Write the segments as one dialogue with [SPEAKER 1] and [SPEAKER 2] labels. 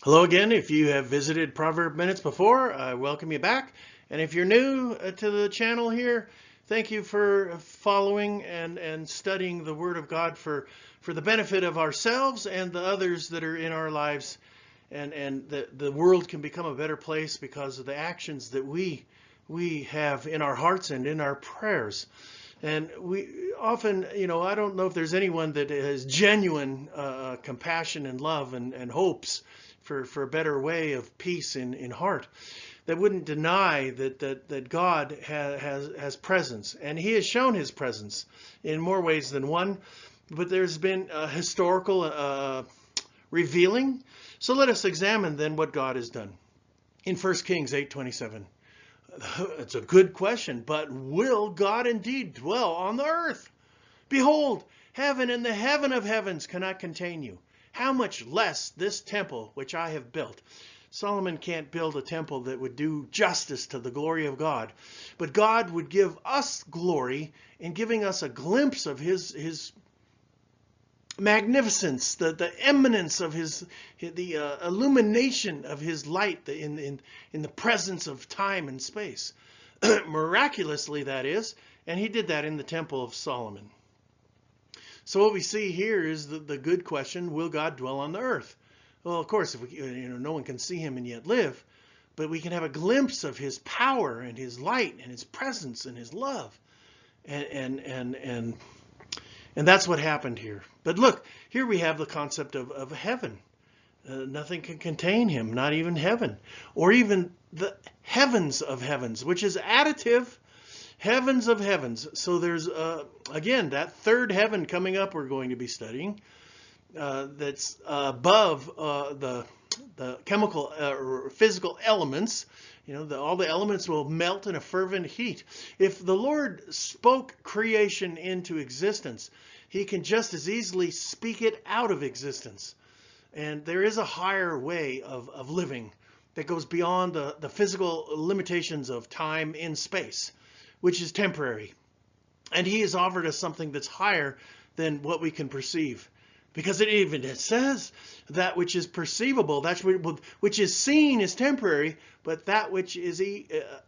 [SPEAKER 1] Hello again. If you have visited Proverb Minutes before, I welcome you back. And if you're new to the channel here, thank you for following and studying the Word of God for the benefit of ourselves and the others that are in our lives. And the world can become a better place because of the actions that we have in our hearts and in our prayers. And we often, I don't know if there's anyone that has genuine compassion and love and hopes for a better way of peace in heart, that wouldn't deny that God has presence. And he has shown his presence in more ways than one. But there's been a historical revealing. So let us examine then what God has done. In 1 Kings 8:27. It's a good question, but will God indeed dwell on the earth? Behold, heaven and the heaven of heavens cannot contain you. How much less this temple which I have built? Solomon can't build a temple that would do justice to the glory of God, but God would give us glory in giving us a glimpse of his magnificence, the eminence of the illumination of his light in the presence of time and space. Miraculously, that is, and he did that in the Temple of Solomon. So what we see here is the good question: will God dwell on the earth? Well, of course, if no one can see him and yet live, but we can have a glimpse of his power and his light and his presence and his love, and that's what happened here. But look, here we have the concept of heaven. Nothing can contain him, not even heaven, or even the heavens of heavens, which is additive. Heavens of heavens. So there's, again, that third heaven coming up we're going to be studying, that's above the chemical or physical elements. All the elements will melt in a fervent heat. If the Lord spoke creation into existence, he can just as easily speak it out of existence. And there is a higher way of living that goes beyond the physical limitations of time in space, which is temporary. And he has offered us something that's higher than what we can perceive. Because it says that which is perceivable, that which is seen is temporary, but that which is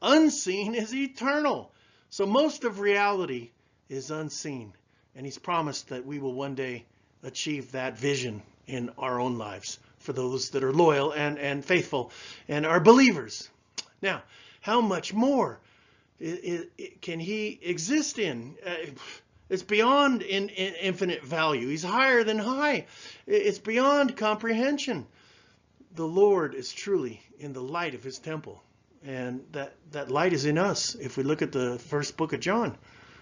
[SPEAKER 1] unseen is eternal. So most of reality is unseen. And he's promised that we will one day achieve that vision in our own lives for those that are loyal and faithful and are believers. Now, how much more can he exist in? It's beyond infinite value. He's higher than high. It's beyond comprehension. The Lord is truly in the light of his temple. And that light is in us. If we look at the first book of John,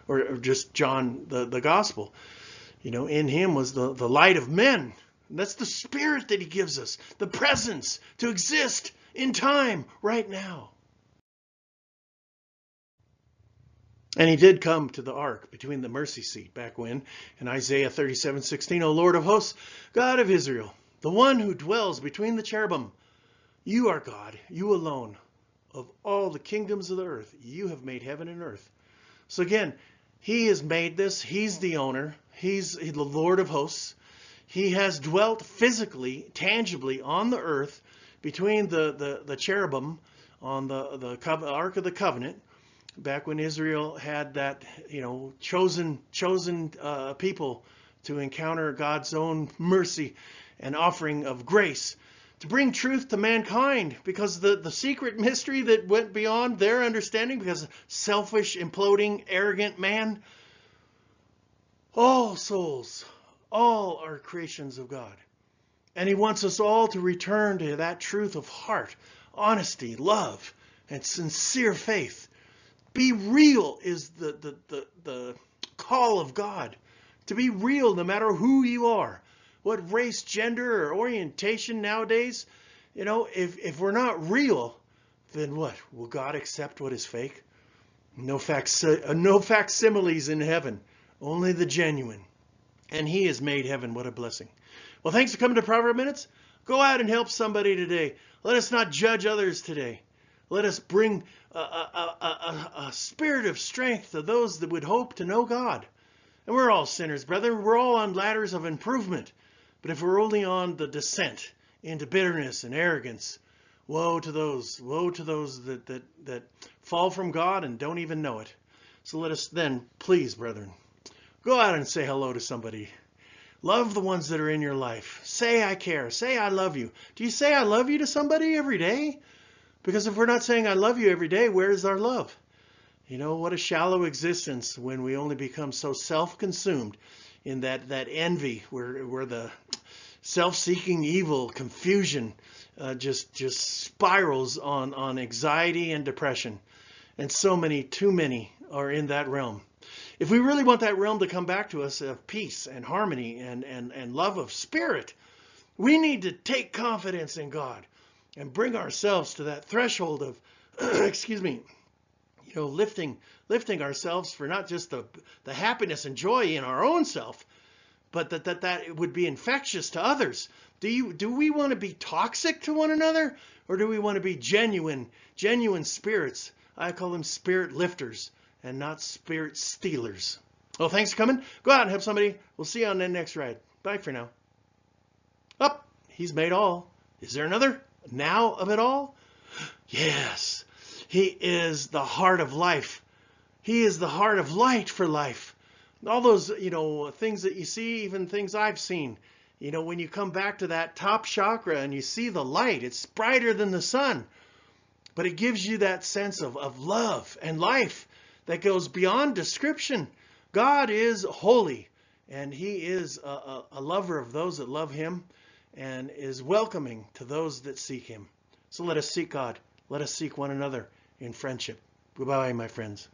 [SPEAKER 1] or just John, the gospel, in him was the light of men. And that's the spirit that he gives us, the presence to exist in time right now. And he did come to the ark between the mercy seat back when, in Isaiah 37:16, O Lord of hosts, God of Israel, the one who dwells between the cherubim, you are God, you alone. Of all the kingdoms of the earth, you have made heaven and earth. So again, he has made this. He's the owner. He's the Lord of hosts. He has dwelt physically, tangibly on the earth between the cherubim on the Ark of the Covenant. Back when Israel had that, chosen people to encounter God's own mercy and offering of grace to bring truth to mankind, because the secret mystery that went beyond their understanding, because selfish, imploding, arrogant man, all souls, all are creations of God. And he wants us all to return to that truth of heart, honesty, love, and sincere faith. Be real is the call of God. To be real no matter who you are. What race, gender, or orientation nowadays. If we're not real, then what? Will God accept what is fake? No facsimiles in heaven. Only the genuine. And he has made heaven. What a blessing. Well, thanks for coming to Proverb Minutes. Go out and help somebody today. Let us not judge others today. Let us bring a spirit of strength to those that would hope to know God. And we're all sinners, brethren. We're all on ladders of improvement. But if we're only on the descent, into bitterness and arrogance. Woe to those that fall from God and don't even know it. So let us then, please, brethren, go out and say hello to somebody. Love the ones that are in your life. Say I care. Say I love you. Do you say I love you to somebody every day? Because if we're not saying I love you every day, where is our love? You know, what a shallow existence when we only become so self-consumed in that envy, where the self-seeking evil, confusion just spirals on anxiety and depression. And so many, too many, are in that realm. If we really want that realm to come back to us of peace and harmony and love of spirit, we need to take confidence in God and bring ourselves to that threshold of, excuse me, you know, lifting ourselves for not just the happiness and joy in our own self, but that it would be infectious to others. Do we want to be toxic to one another, or do we want to be genuine spirits? I call them spirit lifters and not spirit stealers. Well, thanks for coming. Go out and help somebody. We'll see you on the next ride. Bye for now. Up, he's made all. Is there another now of it all? Yes, he is the heart of life. He is the heart of light for life. All those, you know, things that you see, even things I've seen, you know, when you come back to that top chakra and you see the light, it's brighter than the sun, but it gives you that sense of love and life that goes beyond description. God is holy, and he is a lover of those that love him and is welcoming to those that seek him. So let us seek God. Let us seek one another in friendship. Goodbye, my friends.